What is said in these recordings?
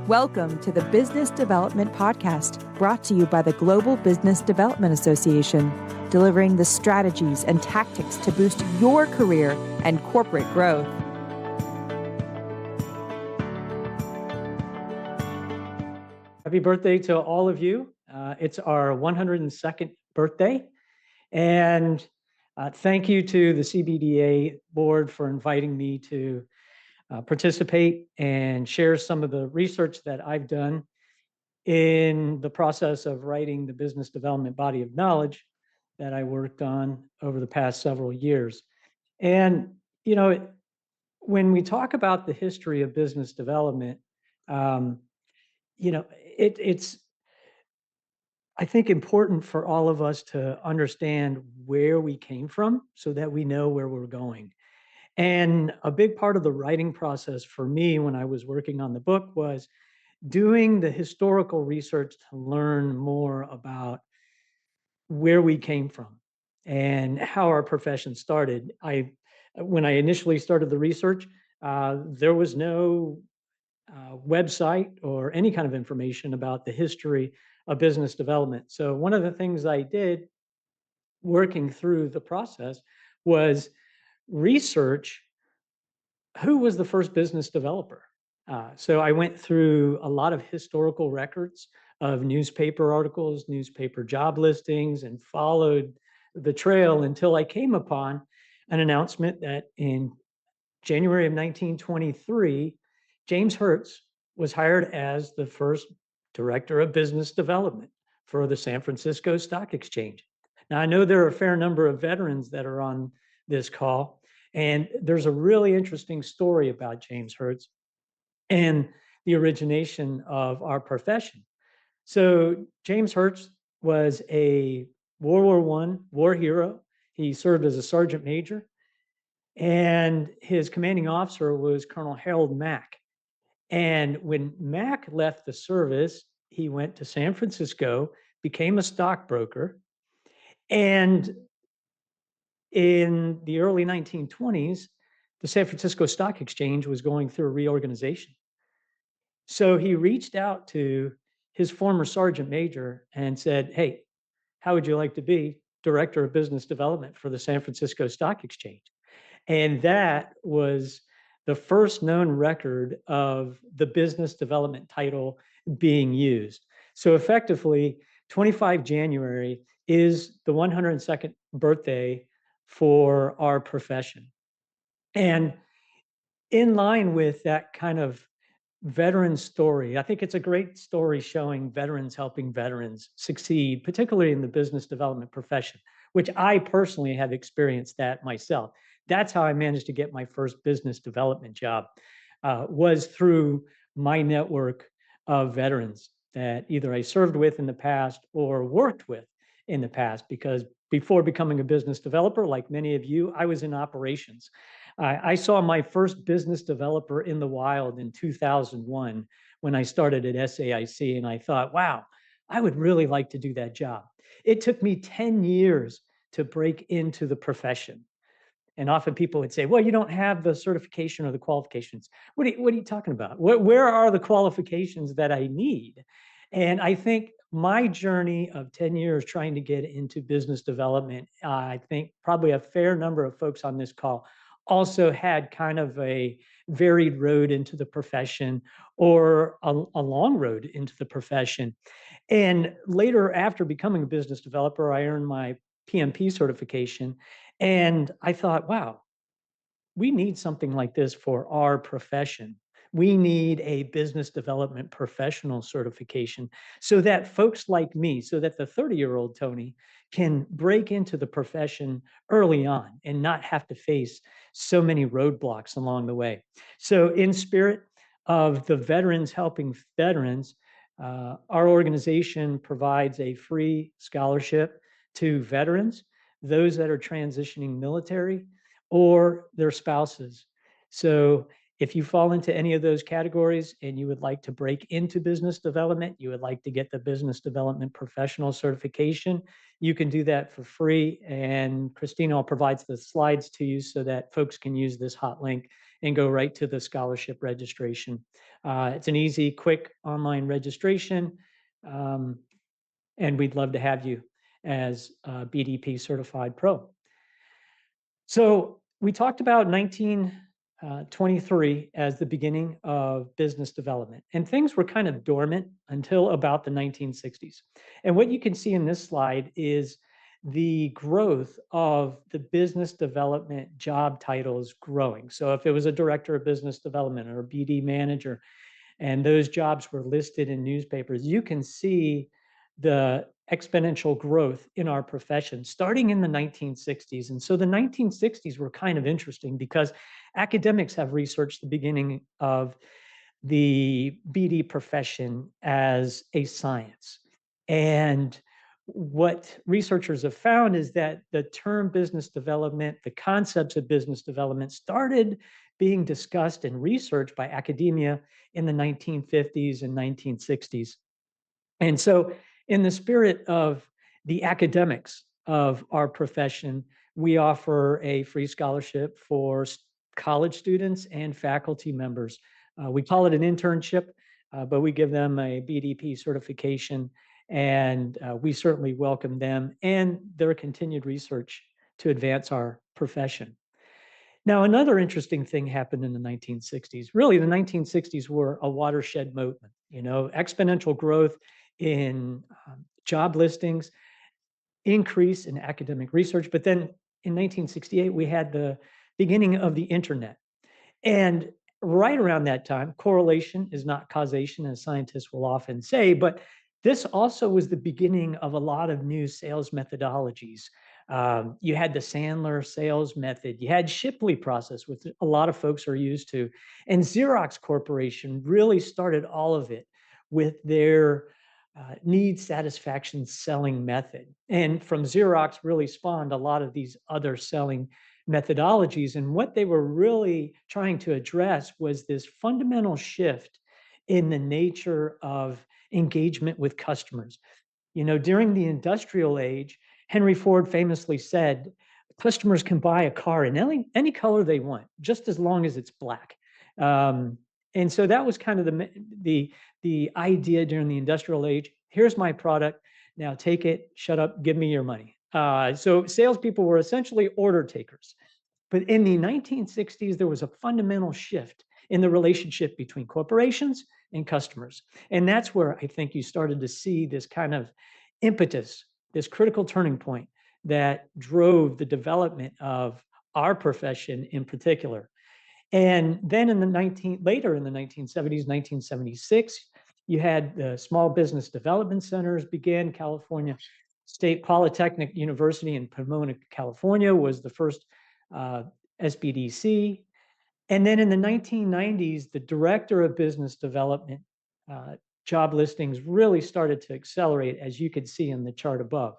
Welcome to the Business Development Podcast, brought to you by the Global Business Development Association, delivering the strategies and tactics to boost your career and corporate growth. Happy birthday to all of you. It's our 102nd birthday. And thank you to the CBDA board for inviting me to participate and share some of the research that I've done in the process of writing the business development body of knowledge that I worked on over the past several years. And, when we talk about the history of business development, it's I think important for all of us to understand where we came from so that we know where we're going. And a big part of the writing process for me when I was working on the book was doing the historical research to learn more about where we came from and how our profession started. When I initially started the research, there was no website or any kind of information about the history of business development. So one of the things I did working through the process was research who was the first business developer. So I went through a lot of historical records of newspaper articles, newspaper job listings, and followed the trail until I came upon an announcement that in January of 1923, James Hertz was hired as the first director of business development for the San Francisco Stock Exchange. Now, I know there are a fair number of veterans that are on this call, and there's a really interesting story about James Hertz and the origination of our profession. So James Hertz was a World War I war hero. He served as a sergeant major, and his commanding officer was Colonel Harold Mack. And when Mack left the service, he went to San Francisco, became a stockbroker, and in the early 1920s, the San Francisco Stock Exchange was going through a reorganization. So he reached out to his former sergeant major and said, "Hey, how would you like to be director of business development for the San Francisco Stock Exchange?" And that was the first known record of the business development title being used. So effectively, 25 January is the 102nd birthday for our profession. And in line with that kind of veteran story, I think it's a great story showing veterans helping veterans succeed, particularly in the business development profession, which I personally have experienced that myself. That's how I managed to get my first business development job, was through my network of veterans that either I served with in the past or worked with in the past. Because before becoming a business developer, like many of you, I was in operations. I saw my first business developer in the wild in 2001 when I started at SAIC, and I thought, wow, I would really like to do that job. It took me 10 years to break into the profession. And often people would say, well, you don't have the certification or the qualifications. What are you talking about? Where are the qualifications that I need? And I think my journey of 10 years trying to get into business development, I think probably a fair number of folks on this call also had kind of a varied road into the profession or a long road into the profession. And later, after becoming a business developer, I earned my PMP certification. And I thought, wow, we need something like this for our profession. We need a business development professional certification so that folks like me, so that the 30-year-old Tony can break into the profession early on and not have to face so many roadblocks along the way. So, in spirit of the veterans helping veterans, our organization provides a free scholarship to veterans, those that are transitioning military, or their spouses. So If you fall into any of those categories and you would like to break into business development, you would like to get the business development professional certification, you can do that for free. And Christina provides the slides to you so that folks can use this hot link and go right to the scholarship registration. It's an easy, quick online registration. And we'd love to have you as a BDP certified pro. So we talked about 1923 as the beginning of business development, and things were kind of dormant until about the 1960s. And what you can see in this slide is the growth of the business development job titles growing. So if it was a director of business development or a BD manager, and those jobs were listed in newspapers, you can see the exponential growth in our profession starting in the 1960s. And so the 1960s were kind of interesting because academics have researched the beginning of the BD profession as a science. And what researchers have found is that the term business development, the concepts of business development started being discussed and researched by academia in the 1950s and 1960s. And so, in the spirit of the academics of our profession, we offer a free scholarship for college students and faculty members. We call it an internship, but we give them a BDP certification, and we certainly welcome them and their continued research to advance our profession. Now, another interesting thing happened in the 1960s. Really, the 1960s were a watershed moment, exponential growth in job listings, increase in academic research. But then in 1968, we had the beginning of the internet. And right around that time, correlation is not causation, as scientists will often say, but this also was the beginning of a lot of new sales methodologies. You had the Sandler sales method. You had Shipley process, which a lot of folks are used to. And Xerox Corporation really started all of it with their need satisfaction selling method. And from Xerox really spawned a lot of these other selling methodologies. And what they were really trying to address was this fundamental shift in the nature of engagement with customers. During the industrial age, Henry Ford famously said, customers can buy a car in any color they want, just as long as it's black. And so that was kind of the idea during the industrial age. Here's my product. Now take it, shut up, give me your money. So salespeople were essentially order takers. But in the 1960s, there was a fundamental shift in the relationship between corporations and customers. And that's where I think you started to see this kind of impetus, this critical turning point that drove the development of our profession in particular. And then later in the 1970s, 1976, you had the small business development centers began. California State Polytechnic University in Pomona, California was the first SBDC. And then in the 1990s, the director of business development job listings really started to accelerate, as you could see in the chart above.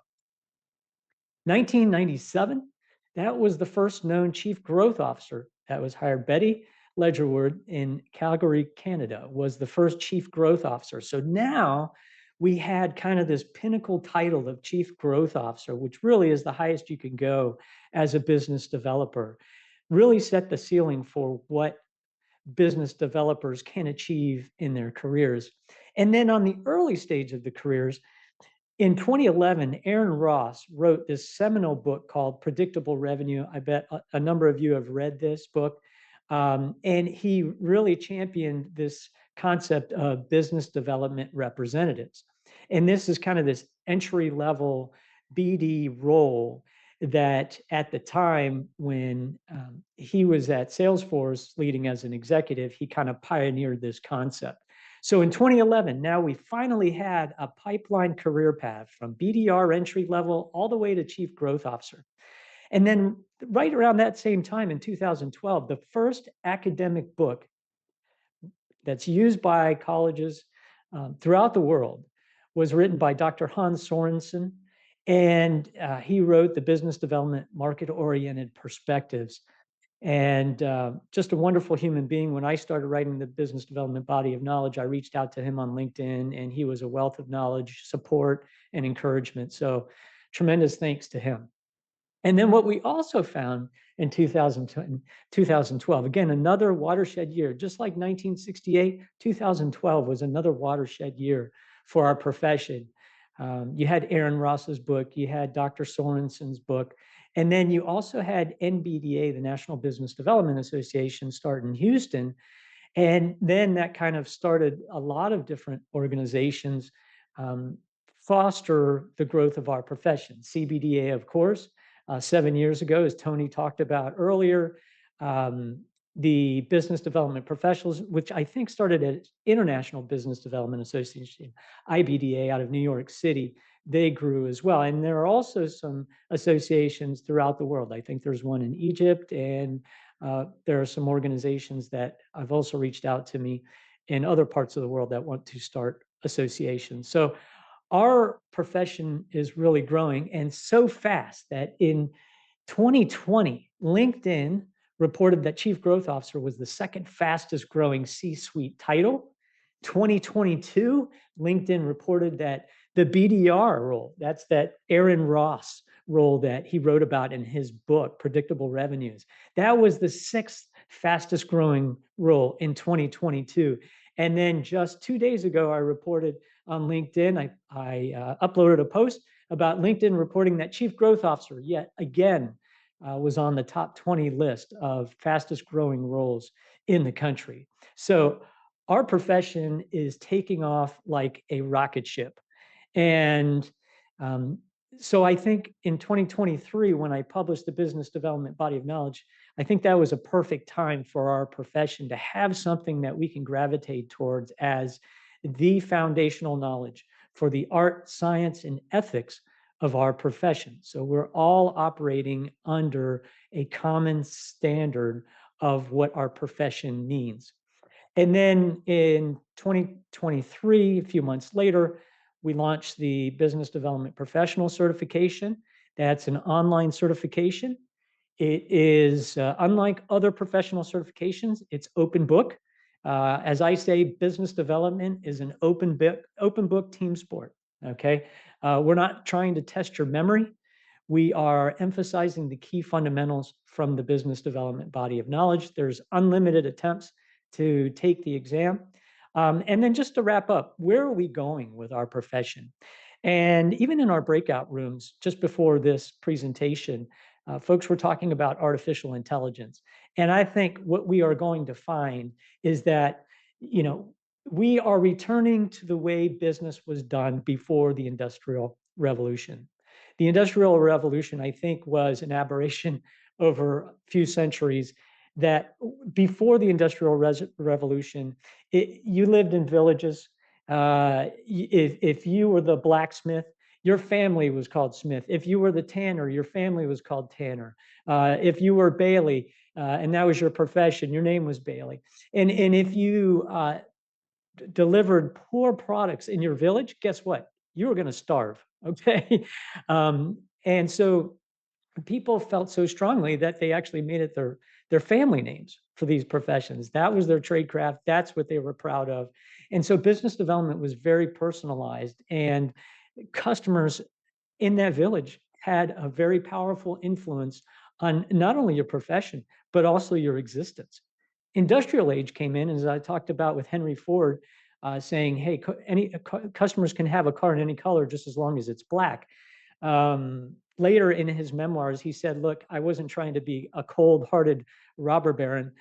1997, that was the first known chief growth officer that was hired. Betty Ledgerwood in Calgary, Canada, was the first chief growth officer. So now we had kind of this pinnacle title of chief growth officer, which really is the highest you can go as a business developer. Really set the ceiling for what business developers can achieve in their careers. And then on the early stage of the careers, in 2011, Aaron Ross wrote this seminal book called Predictable Revenue. I bet a number of you have read this book. And he really championed this concept of business development representatives. And this is kind of this entry level BD role that at the time when he was at Salesforce leading as an executive, he kind of pioneered this concept. So in 2011, now we finally had a pipeline career path from BDR entry level all the way to chief growth officer. And then right around that same time in 2012, the first academic book that's used by colleges throughout the world was written by Dr. Hans Sorensen. And he wrote the Business Development Market-Oriented Perspectives. and just a wonderful human being. When I started writing the business development body of knowledge, I reached out to him on LinkedIn, and he was a wealth of knowledge, support, and encouragement. So tremendous thanks to him. And then what we also found in 2012, again, another watershed year, just like 1968, 2012 was another watershed year for our profession. You had Aaron Ross's book, you had Dr. Sorensen's book, and then you also had NBDA, the National Business Development Association, start in Houston. And then that kind of started a lot of different organizations um, foster the growth of our profession. CBDA, of course, 7 years ago, as Tony talked about earlier, um, the Business Development Professionals, which I think started at International Business Development Association, IBDA, out of New York City, they grew as well. And there are also some associations throughout the world. I think there's one in Egypt, and there are some organizations that I've also reached out to me in other parts of the world that want to start associations. So our profession is really growing, and so fast that in 2020, LinkedIn reported that Chief Growth Officer was the second fastest growing C-suite title. 2022, LinkedIn reported that the BDR role, that's that Aaron Ross role that he wrote about in his book, Predictable Revenues, that was the sixth fastest growing role in 2022. And then just 2 days ago, I reported on LinkedIn, I uploaded a post about LinkedIn reporting that Chief Growth Officer, yet again, was on the top 20 list of fastest growing roles in the country. So our profession is taking off like a rocket ship. And um, so I think in 2023, when I published the Business Development Body of Knowledge, I think that was a perfect time for our profession to have something that we can gravitate towards as the foundational knowledge for the art, science, and ethics of our profession. So we're all operating under a common standard of what our profession means. And then in 2023, a few months later, we launched the Business Development Professional Certification. That's an online certification. It is unlike other professional certifications, it's open book. As I say, business development is an open book team sport. Okay, we're not trying to test your memory. We are emphasizing the key fundamentals from the business development body of knowledge. There's unlimited attempts to take the exam. And then just to wrap up, where are we going with our profession? And even in our breakout rooms, just before this presentation, folks were talking about artificial intelligence. And I think what we are going to find is that, you know, we are returning to the way business was done before the Industrial Revolution. The Industrial Revolution, I think, was an aberration over a few centuries. That before the Industrial Revolution, you lived in villages. If you were the blacksmith, your family was called Smith. If you were the tanner, your family was called Tanner. If you were Bailey, and that was your profession, your name was Bailey. And if you delivered poor products in your village, guess what? You were going to starve. Okay. And so people felt so strongly that they actually made it their family names for these professions. That was their trade craft. That's what they were proud of. And so business development was very personalized, and customers in that village had a very powerful influence on not only your profession, but also your existence. Industrial age came in, as I talked about with Henry Ford, saying, hey, customers can have a car in any color just as long as it's black. Later in his memoirs, he said, look, I wasn't trying to be a cold-hearted robber baron.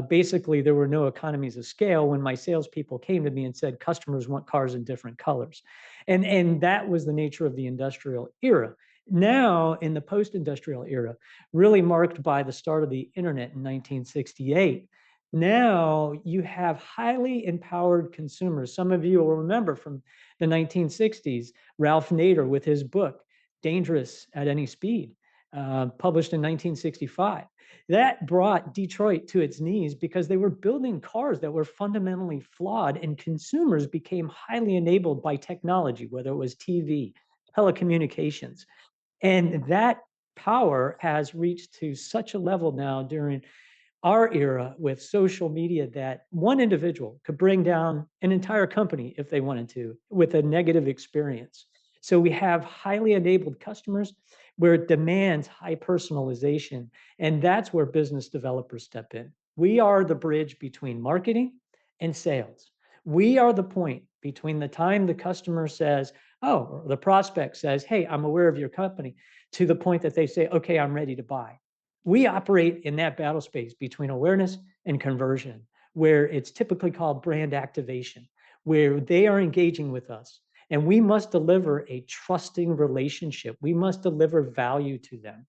Basically, there were no economies of scale when my salespeople came to me and said, customers want cars in different colors. And that was the nature of the industrial era. Now, in the post-industrial era, really marked by the start of the internet in 1968, now you have highly empowered consumers. Some of you will remember from the 1960s, Ralph Nader with his book, Dangerous at Any Speed, published in 1965. That brought Detroit to its knees because they were building cars that were fundamentally flawed, and consumers became highly enabled by technology, whether it was TV, telecommunications. And that power has reached to such a level now during our era with social media that one individual could bring down an entire company if they wanted to with a negative experience. So we have highly enabled customers where it demands high personalization. And that's where business developers step in. We are the bridge between marketing and sales. We are the point between the time the customer says, oh, or the prospect says, hey, I'm aware of your company, to the point that they say, okay, I'm ready to buy. We operate in that battle space between awareness and conversion, where it's typically called brand activation, where they are engaging with us. And we must deliver a trusting relationship. We must deliver value to them.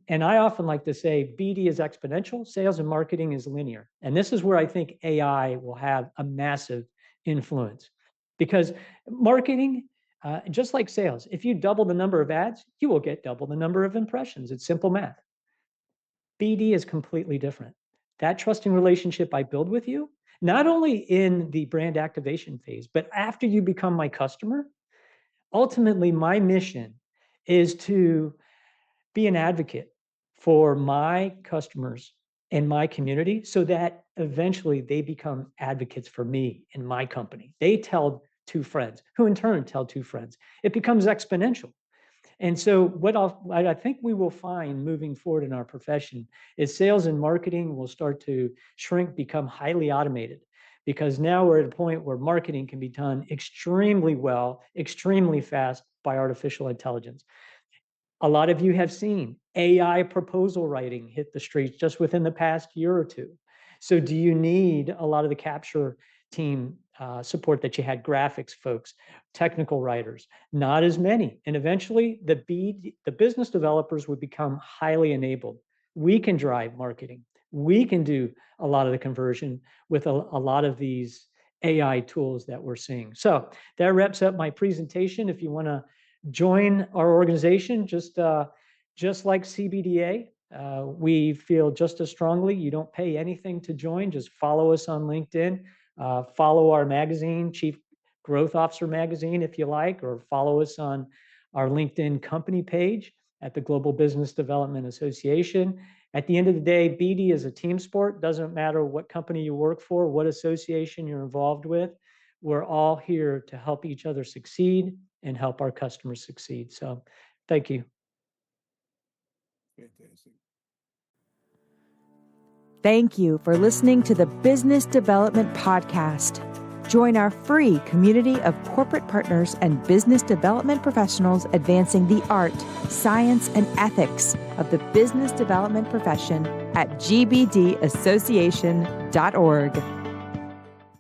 And I often like to say BD is exponential, sales and marketing is linear. And this is where I think AI will have a massive influence. Because marketing, just like sales, if you double the number of ads, you will get double the number of impressions. It's simple math. BD is completely different. That trusting relationship I build with you, not only in the brand activation phase, but after you become my customer, ultimately my mission is to be an advocate for my customers and my community so that eventually they become advocates for me and my company. They tell two friends, who in turn tell two friends. It becomes exponential. And so what I think we will find moving forward in our profession is sales and marketing will start to shrink, become highly automated, because now we're at a point where marketing can be done extremely well, extremely fast by artificial intelligence. A lot of you have seen AI proposal writing hit the streets just within the past year or two. So do you need a lot of the capture team support that you had, graphics folks, technical writers? Not as many. And eventually the business developers would become highly enabled. We can drive marketing. We can do a lot of the conversion with a lot of these AI tools that we're seeing. So that wraps up my presentation. If you want to join our organization, just like CBDA, we feel just as strongly. You don't pay anything to join. Just follow us on LinkedIn. Follow our magazine, Chief Growth Officer magazine, if you like, or follow us on our LinkedIn company page at the Global Business Development Association. At the end of the day, BD is a team sport. Doesn't matter what company you work for, what association you're involved with. We're all here to help each other succeed and help our customers succeed. So thank you. Fantastic. Thank you for listening to the Business Development Podcast. Join our free community of corporate partners and business development professionals advancing the art, science, and ethics of the business development profession at gbdassociation.org.